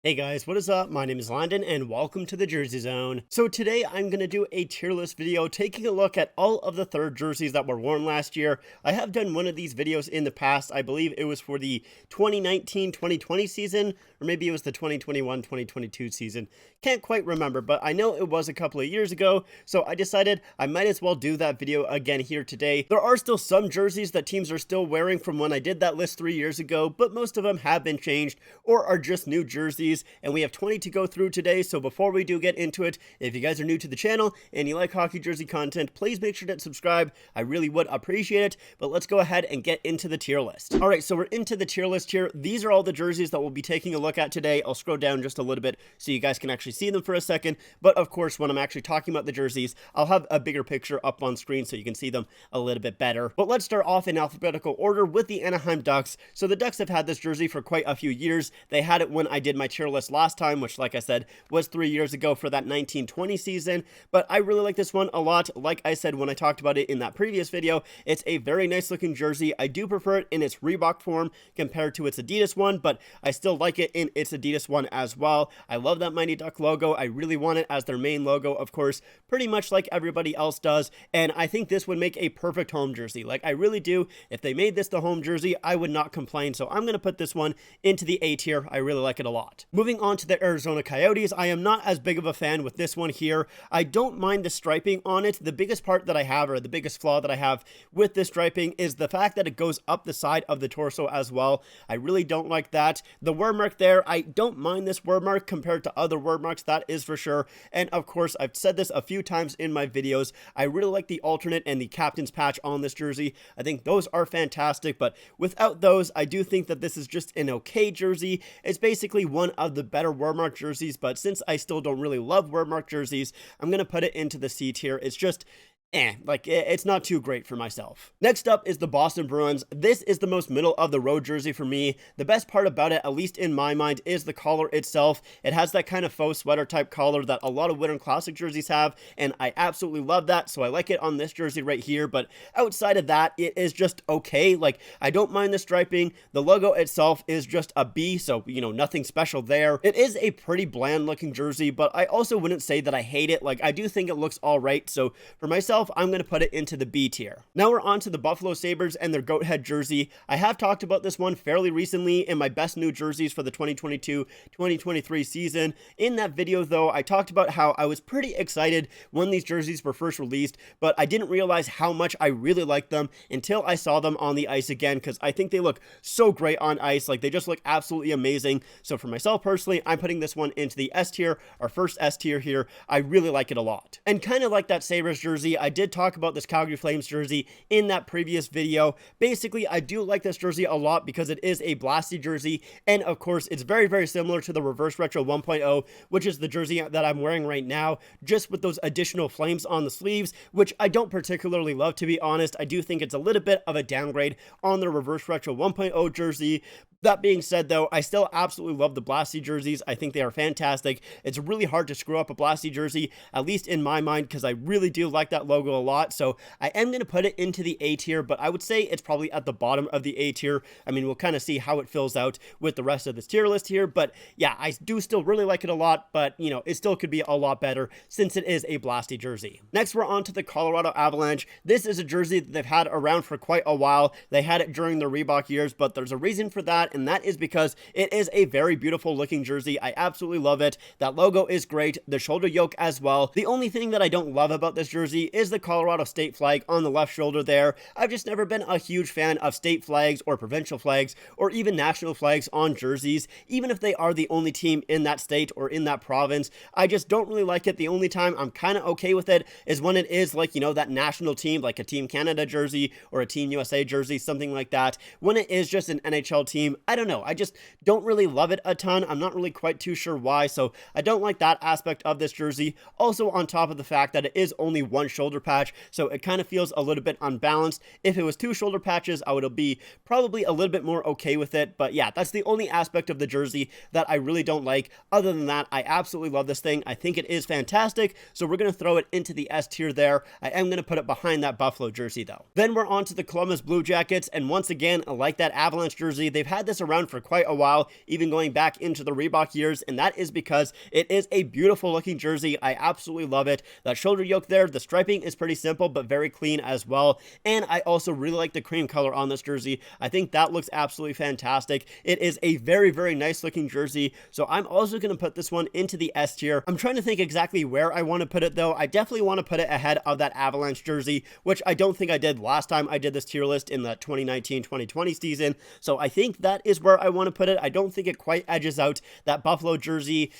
Hey guys, what is up? My name is Landon and welcome to the Jersey Zone. So today I'm going to do a tier list video taking a look at all of the third jerseys that were worn last year. I have done one of these videos in the past. I believe it was for the 2019-2020 season, or maybe it was the 2021-2022 season. Can't quite remember, but I know it was a couple of years ago, so I decided I might as well do that video again here today. There are still some jerseys that teams are still wearing from when I did that list 3 years ago, but most of them have been changed or are just new jerseys. And we have 20 to go through today, so before we do get into it, if you guys are new to the channel and you like hockey jersey content, please make sure to subscribe. I really would appreciate it, but let's go ahead and get into the tier list. Alright, so we're into the tier list here. These are all the jerseys that we'll be taking a look at today. I'll scroll down just a little bit so you guys can actually see them for a second, but of course, when I'm actually talking about the jerseys, I'll have a bigger picture up on screen so you can see them a little bit better. But let's start off in alphabetical order with the Anaheim Ducks. So the Ducks have had this jersey for quite a few years. They had it when I did my tier list last time, which like I said was 3 years ago for that 1920 season, but I really like this one a lot. Like I said when I talked about it in that previous video, it's a very nice looking jersey. I do prefer it in its Reebok form compared to its Adidas one, but I still like it in its Adidas one as well. I love that Mighty Duck logo. I really want it as their main logo, of course, pretty much like everybody else does, and I think this would make a perfect home jersey. Like, I really do. If they made this the home jersey, I would not complain, so I'm going to put this one into the A tier. I really like it a lot. Moving on to the Arizona Coyotes, I am not as big of a fan with this one here. I don't mind the striping on it. The biggest part that I have, or the biggest flaw that I have with this striping, is the fact that it goes up the side of the torso as well. I really don't like that. The word mark there, I don't mind this word mark compared to other word marks, that is for sure. And of course, I've said this a few times in my videos, I really like the alternate and the captain's patch on this jersey. I think those are fantastic, but without those, I do think that this is just an okay jersey. It's basically one of the better word mark jerseys, but since I still don't really love word mark jerseys, I'm going to put it into the C tier. It's just it's not too great for myself. Next up is the Boston Bruins. This is the most middle of the road jersey for me. The best part about it, at least in my mind, is the collar itself. It has that kind of faux sweater type collar that a lot of Winter Classic jerseys have, and I absolutely love that, so I like it on this jersey right here, but outside of that, it is just okay. Like, I don't mind the striping. The logo itself is just a B, so, you know, nothing special there. It is a pretty bland looking jersey, but I also wouldn't say that I hate it. Like, I do think it looks alright, so for myself, I'm going to put it into the B tier. Now we're on to the Buffalo Sabres and their goat head jersey. I have talked about this one fairly recently in my best new jerseys for the 2022-2023 season. In that video though, I talked about how I was pretty excited when these jerseys were first released, but I didn't realize how much I really liked them until I saw them on the ice again, because I think they look so great on ice. Like, they just look absolutely amazing. So for myself personally, I'm putting this one into the S tier, our first S tier here. I really like it a lot. And kind of like that Sabres jersey, I did talk about this Calgary Flames jersey in that previous video. Basically, I do like this jersey a lot because it is a blasty jersey, and of course, it's very, very similar to the Reverse Retro 1.0, which is the jersey that I'm wearing right now, just with those additional flames on the sleeves, which I don't particularly love, to be honest. I do think it's a little bit of a downgrade on the Reverse Retro 1.0 jersey. That being said, though, I still absolutely love the blasty jerseys. I think they are fantastic. It's really hard to screw up a blasty jersey, at least in my mind, because I really do like that logo a lot. So I am going to put it into the A tier, but I would say it's probably at the bottom of the A tier. I mean, we'll kind of see how it fills out with the rest of this tier list here. But yeah, I do still really like it a lot, but you know, it still could be a lot better since it is a blasty jersey. Next, we're on to the Colorado Avalanche. This is a jersey that they've had around for quite a while. They had it during the Reebok years, but there's a reason for that, and that is because it is a very beautiful looking jersey. I absolutely love it. That logo is great. The shoulder yoke as well. The only thing that I don't love about this jersey is the Colorado state flag on the left shoulder there. I've just never been a huge fan of state flags or provincial flags or even national flags on jerseys, even if they are the only team in that state or in that province. I just don't really like it. The only time I'm kind of okay with it is when it is like, you know, that national team, like a Team Canada jersey or a Team USA jersey, something like that. When it is just an NHL team, I don't know. I just don't really love it a ton. I'm not really quite too sure why, so I don't like that aspect of this jersey. Also, on top of the fact that it is only one shoulder patch, so it kind of feels a little bit unbalanced. If it was two shoulder patches, I would be probably a little bit more okay with it, but yeah, that's the only aspect of the jersey that I really don't like. Other than that, I absolutely love this thing. I think it is fantastic, so we're going to throw it into the S tier there. I am going to put it behind that Buffalo jersey, though. Then we're on to the Columbus Blue Jackets, and once again, like that Avalanche jersey, they've had this around for quite a while, even going back into the Reebok years, and that is because it is a beautiful looking jersey. I absolutely love it. That shoulder yoke there, the striping is pretty simple but very clean as well, and I also really like the cream color on this jersey. I think that looks absolutely fantastic. It is a very, very nice looking jersey, so I'm also going to put this one into the S tier. I'm trying to think exactly where I want to put it though. I definitely want to put it ahead of that Avalanche jersey, which I don't think I did last time I did this tier list in the 2019-2020 season, so I think that is where I want to put it. I don't think it quite edges out that Buffalo jersey.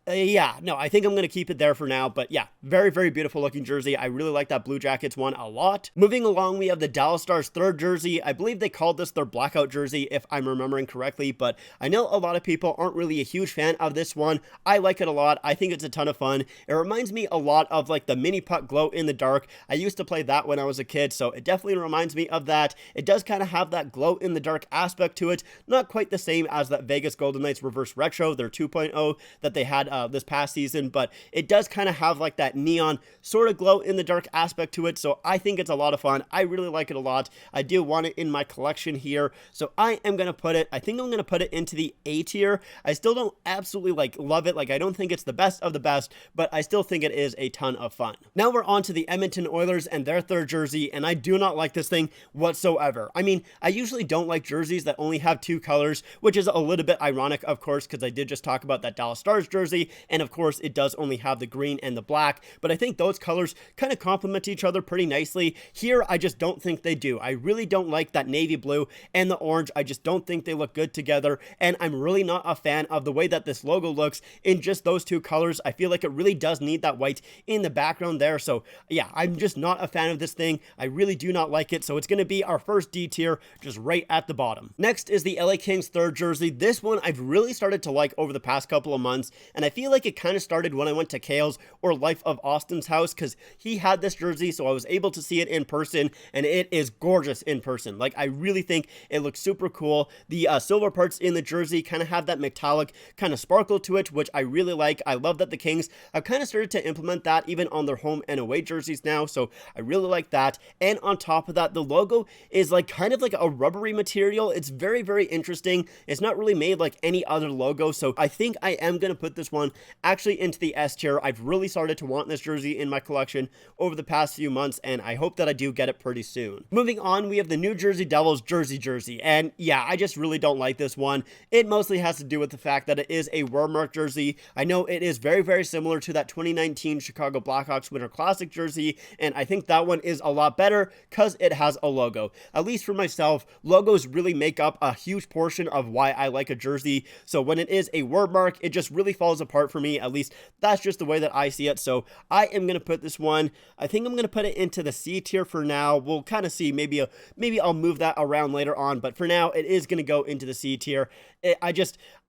Yeah, no, I think I'm going to keep it there for now, but yeah, very, very beautiful looking jersey. I really like that Blue Jackets one a lot. Moving along, we have the Dallas Stars third jersey. I believe they called this their blackout jersey, if I'm remembering correctly, but I know a lot of people aren't really a huge fan of this one. I like it a lot. I think it's a ton of fun. It reminds me a lot of like the mini puck glow in the dark. I used to play that when I was a kid, so it definitely reminds me of that. It does kind of have that glow in the dark aspect to it. Not quite the same as that Vegas Golden Knights reverse retro, their 2.0 that they had this past season, but it does kind of have like that neon sort of glow in the dark aspect to it, so I think it's a lot of fun. I really like it a lot. I do want it in my collection here, so I am going to put it, I think I'm going to put it into the A tier. I still don't absolutely like love it, like I don't think it's the best of the best, but I still think it is a ton of fun. Now we're on to the Edmonton Oilers and their third jersey, and I do not like this thing whatsoever. I mean, I usually don't like jerseys that only have two colors, which is a little bit ironic, of course, because I did just talk about that Dallas Stars jersey, and of course it does only have the green and the black, but I think those colors kind of complement each other pretty nicely. Here, I just don't think they do. I really don't like that navy blue and the orange. I just don't think they look good together, and I'm really not a fan of the way that this logo looks in just those two colors. I feel like it really does need that white in the background there, so yeah, I'm just not a fan of this thing. I really do not like it, so it's going to be our first D tier, just right at the bottom. Next is the LA Kings third jersey. This one I've really started to like over the past couple of months, and I feel like it kind of started when I went to Kale's or Life of Austin's house, because he had this jersey, so I was able to see it in person, and it is gorgeous in person. Like, I really think it looks super cool. The silver parts in the jersey kind of have that metallic kind of sparkle to it, which I really like. I love that the Kings have kind of started to implement that even on their home and away jerseys now, so I really like that. And on top of that, the logo is like kind of like a rubbery material. It's very, very interesting. It's not really made like any other logo, so I think I am going to put this one actually into the S tier. I've really started to want this jersey in my collection over the past few months, and I hope that I do get it pretty soon. Moving on, we have the New Jersey Devils jersey, and yeah, I just really don't like this one. It mostly has to do with the fact that it is a wordmark jersey. I know it is very, very similar to that 2019 Chicago Blackhawks Winter Classic jersey, and I think that one is a lot better because it has a logo. At least for myself, logos really make up a huge portion of why I like a jersey, so when it is a wordmark, it just really falls apart for me. At least that's just the way that I see it, so I am going to put this one, I think I'm going to put it into the C tier for now. We'll kind of see, maybe I'll move that around later on, but for now, it is going to go into the C tier.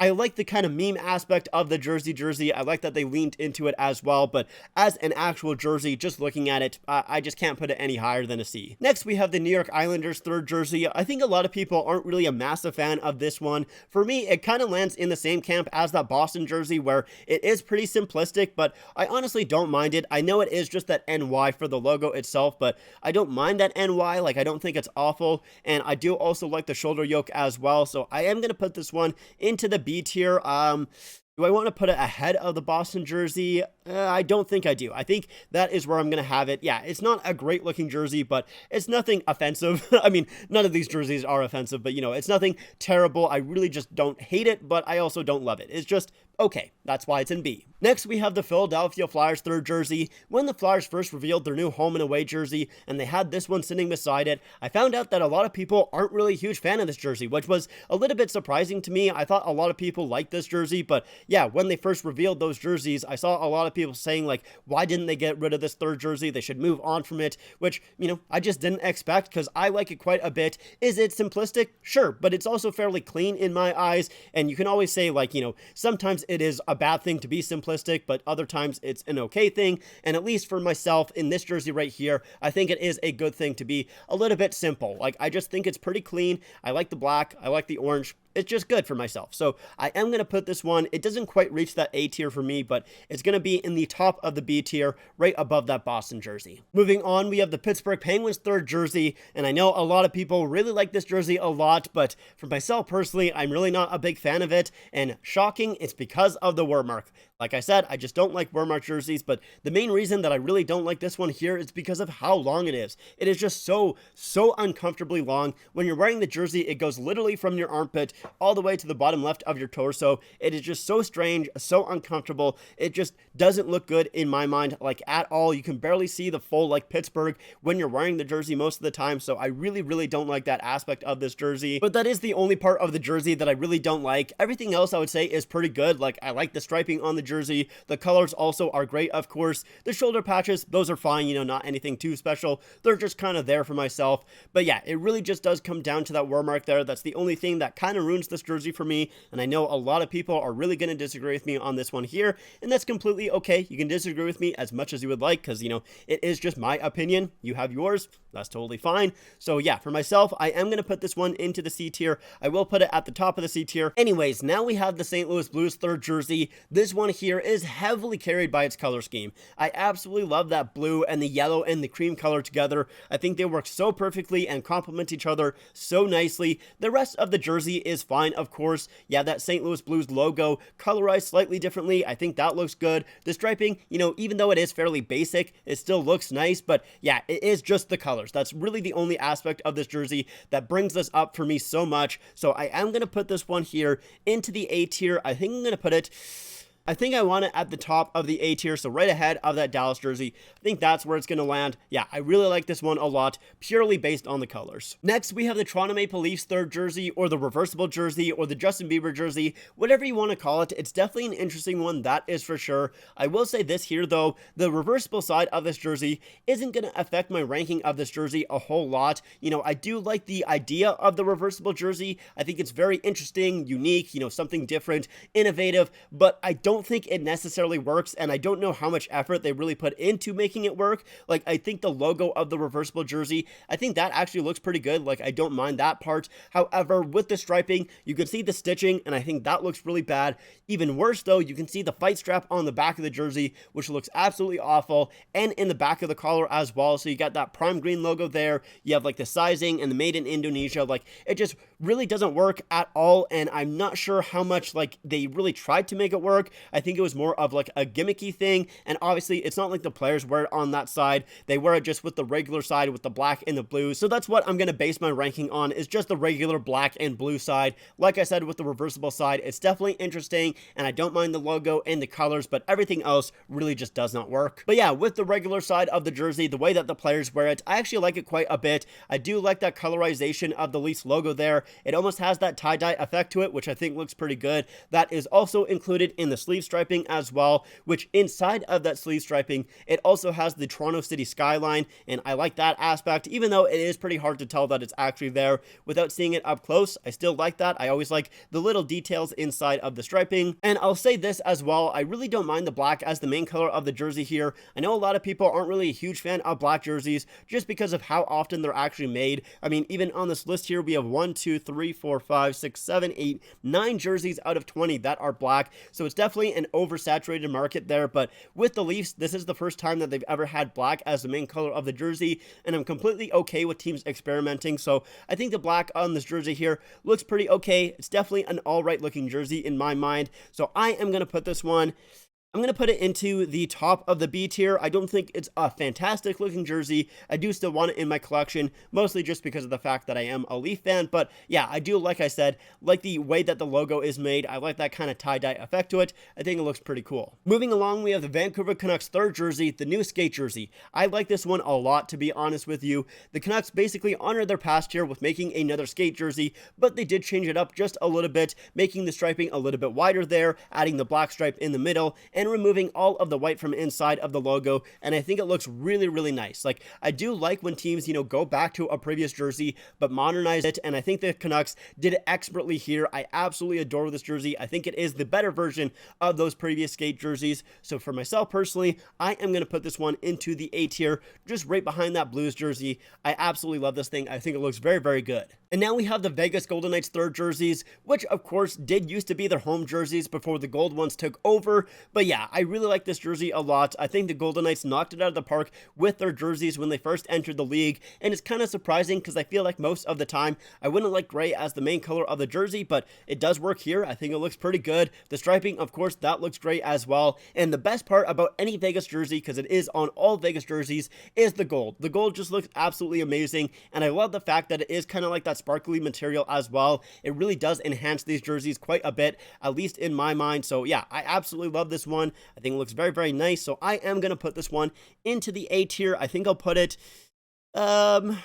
I like the kind of meme aspect of the jersey. I like that they leaned into it as well, but as an actual jersey, just looking at it, I just can't put it any higher than a C. Next, we have the New York Islanders third jersey. I think a lot of people aren't really a massive fan of this one. For me, it kind of lands in the same camp as that Boston jersey, where it is pretty simplistic, but I honestly don't mind it. I know it is just that NY for the logo itself, but I don't mind that NY. Like, I don't think it's awful, and I do also like the shoulder yoke as well, so I am going to put this one into the B tier. Do I want to put it ahead of the Boston jersey? I don't think I do. I think that is where I'm going to have it. Yeah, it's not a great looking jersey, but it's nothing offensive. I mean, none of these jerseys are offensive, but it's nothing terrible. I really just don't hate it, but I also don't love it. It's just okay. That's why it's in B. Next, we have the Philadelphia Flyers third jersey. When the Flyers first revealed their new home and away jersey, and they had this one sitting beside it, I found out that a lot of people aren't really a huge fan of this jersey, which was a little bit surprising to me. I thought a lot of people liked this jersey, but yeah, when they first revealed those jerseys, I saw a lot of people saying, like, why didn't they get rid of this third jersey? They should move on from it, which, I just didn't expect, because I like it quite a bit. Is it simplistic? Sure, but it's also fairly clean in my eyes, and you can always say, like, sometimes it is a bad thing to be simplistic, but other times it's an okay thing, and at least for myself, in this jersey right here, I think it is a good thing to be a little bit simple. Like, I just think it's pretty clean. I like the black, I like the orange, it's just good for myself. So I am going to put this one, it doesn't quite reach that A tier for me, but it's going to be in the top of the B tier, right above that Boston jersey. Moving on, we have the Pittsburgh Penguins third jersey, and I know a lot of people really like this jersey a lot, but for myself personally, I'm really not a big fan of it, and shocking, it's because of the word mark. Like I said, I just don't like word mark jerseys, but the main reason that I really don't like this one here is because of how long it is. It is just so uncomfortably long. When you're wearing the jersey, it goes literally from your armpit all the way to the bottom left of your torso. It is just so strange, so uncomfortable. It just doesn't look good in my mind, like at all. You can barely see the full like Pittsburgh when you're wearing the jersey most of the time, so I really don't like that aspect of this jersey. But that is the only part of the jersey that I really don't like. Everything else I would say is pretty good. Like, I like the striping on the jersey. The colors also are great, of course. The shoulder patches, those are fine, you know, not anything too special. They're just kind of there for myself. But yeah, it really just does come down to that war mark there. That's the only thing that kind of ruins this jersey for me. And I know a lot of people are really going to disagree with me on this one here, and that's completely okay. You can disagree with me as much as you would like, because, you know, it is just my opinion. You have yours. That's totally fine. So yeah, for myself, I am going to put this one into the C tier. I will put it at the top of the C tier. Anyways, now we have the St. Louis Blues third jersey. This one here is heavily carried by its color scheme. I absolutely love that blue and the yellow and the cream color together. I think they work so perfectly and complement each other so nicely. The rest of the jersey is fine, of course. Yeah, that St. Louis Blues logo colorized slightly differently. I think that looks good. The striping, you know, even though it is fairly basic, it still looks nice, but yeah, it is just the colors. That's really the only aspect of this jersey that brings this up for me so much. So I am going to put this one here into the A tier. I think I'm going to put it... I think I want it at the top of the A tier, so right ahead of that Dallas jersey. I think that's where it's going to land. Yeah, I really like this one a lot, purely based on the colors. Next, we have the Toronto Maple Leafs third jersey, or the reversible jersey, or the Justin Bieber jersey, whatever you want to call it. It's definitely an interesting one, that is for sure. I will say this here, though, the reversible side of this jersey isn't going to affect my ranking of this jersey a whole lot. You know, I do like the idea of the reversible jersey. I think it's very interesting, unique, you know, something different, innovative, but I don't think it necessarily works, and I don't know how much effort they really put into making it work. Like, I think the logo of the reversible jersey, I think that actually looks pretty good. Like, I don't mind that part. However, with the striping, you can see the stitching, and I think that looks really bad. Even worse, though, you can see the fight strap on the back of the jersey, which looks absolutely awful, and in the back of the collar as well. So you got that prime green logo there. You have like the sizing and the made in Indonesia. Like, it just really doesn't work at all, and I'm not sure how much like they really tried to make it work. I think it was more of like a gimmicky thing, and obviously it's not like the players wear it on that side. They wear it just with the regular side with the black and the blue. So that's what I'm going to base my ranking on, is just the regular black and blue side. Like I said, with the reversible side, it's definitely interesting, and I don't mind the logo and the colors, but everything else really just does not work. But yeah, with the regular side of the jersey, the way that the players wear it, I actually like it quite a bit. I do like that colorization of the Leafs logo there. It almost has that tie-dye effect to it, which I think looks pretty good. That is also included in the sleeve striping as well, which inside of that sleeve striping, it also has the Toronto City skyline, and I like that aspect, even though it is pretty hard to tell that it's actually there without seeing it up close. I still like that. I always like the little details inside of the striping. And I'll say this as well, I really don't mind the black as the main color of the jersey here. I know a lot of people aren't really a huge fan of black jerseys just because of how often they're actually made. I mean, even on this list here, we have 1, 2, 3, 4, 5, 6, 7, 8, 9 jerseys out of 20 that are black. So it's definitely an oversaturated market there. But with the Leafs, this is the first time that they've ever had black as the main color of the jersey, and I'm completely okay with teams experimenting. So I think the black on this jersey here looks pretty okay. It's definitely an all right looking jersey in my mind. So I am going to put this one, I'm going to put it into the top of the B tier. I don't think it's a fantastic looking jersey. I do still want it in my collection, mostly just because of the fact that I am a Leaf fan. But yeah, I do, like I said, like the way that the logo is made. I like that kind of tie-dye effect to it. I think it looks pretty cool. Moving along, we have the Vancouver Canucks third jersey, the new skate jersey. I like this one a lot, to be honest with you. The Canucks basically honored their past here with making another skate jersey, but they did change it up just a little bit, making the striping a little bit wider there, adding the black stripe in the middle, and removing all of the white from inside of the logo, and I think it looks really, really nice. Like, I do like when teams, go back to a previous jersey, but modernize it, and I think the Canucks did it expertly here. I absolutely adore this jersey. I think it is the better version of those previous skate jerseys. So for myself personally, I am going to put this one into the A tier, just right behind that Blues jersey. I absolutely love this thing. I think it looks very, very good. And now we have the Vegas Golden Knights third jerseys, which of course did used to be their home jerseys before the gold ones took over. But yeah, I really like this jersey a lot. I think the Golden Knights knocked it out of the park with their jerseys when they first entered the league. And it's kind of surprising because I feel like most of the time I wouldn't like gray as the main color of the jersey, but it does work here. I think it looks pretty good. The striping, of course, that looks great as well. And the best part about any Vegas jersey, because it is on all Vegas jerseys, is the gold. The gold just looks absolutely amazing. And I love the fact that it is kind of like that sparkly material as well. It really does enhance these jerseys quite a bit, at least in my mind. So yeah, I absolutely love this one. I think it looks very, very nice. So I am going to put this one into the A tier. I think I'll put it we're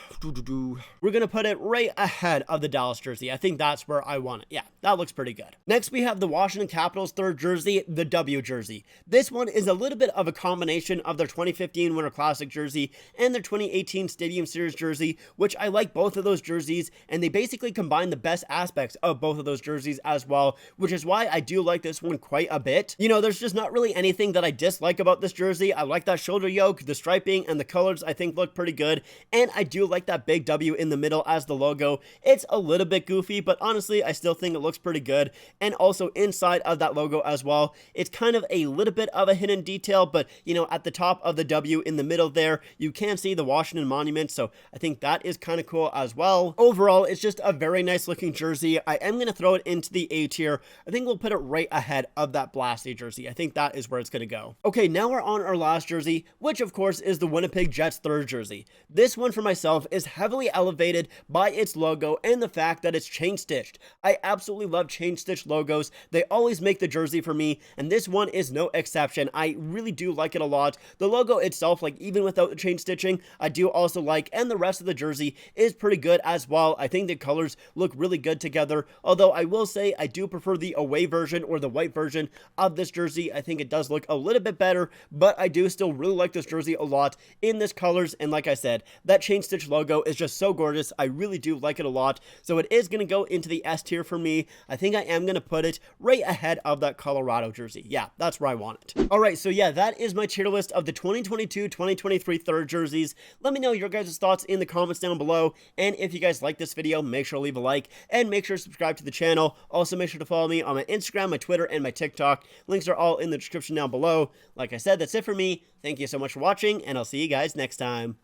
gonna put it right ahead of the Dallas jersey. I think that's where I want it. Yeah, that looks pretty good. Next, we have the Washington Capitals third jersey, the W jersey. This one is a little bit of a combination of their 2015 Winter Classic jersey and their 2018 Stadium Series jersey, which I like both of those jerseys, and they basically combine the best aspects of both of those jerseys as well, which is why I do like this one quite a bit. There's just not really anything that I dislike about this jersey. I like that shoulder yoke, the striping, and the colors I think look pretty good. And I do like that big W in the middle as the logo. It's a little bit goofy, but honestly, I still think it looks pretty good. And also inside of that logo as well, it's kind of a little bit of a hidden detail, but at the top of the W in the middle there, you can see the Washington Monument. So I think that is kind of cool as well. Overall, it's just a very nice looking jersey. I am going to throw it into the A tier. I think we'll put it right ahead of that Blasty jersey. I think that is where it's going to go. Okay, now we're on our last jersey, which of course is the Winnipeg Jets third jersey. This one for myself is heavily elevated by its logo and the fact that it's chain stitched. I absolutely love chain stitched logos. They always make the jersey for me, and this one is no exception. I really do like it a lot. The logo itself, like even without the chain stitching, I do also like, and the rest of the jersey is pretty good as well. I think the colors look really good together, although I will say I do prefer the away version or the white version of this jersey. I think it does look a little bit better, but I do still really like this jersey a lot in this colors, and like I said, that chain stitch logo is just so gorgeous. I really do like it a lot. So it is going to go into the S tier for me. I think I am going to put it right ahead of that Colorado jersey. Yeah, that's where I want it. All right, so yeah, that is my tier list of the 2022-2023 third jerseys. Let me know your guys' thoughts in the comments down below. And if you guys like this video, make sure to leave a like and make sure to subscribe to the channel. Also, make sure to follow me on my Instagram, my Twitter, and my TikTok. Links are all in the description down below. Like I said, that's it for me. Thank you so much for watching, and I'll see you guys next time.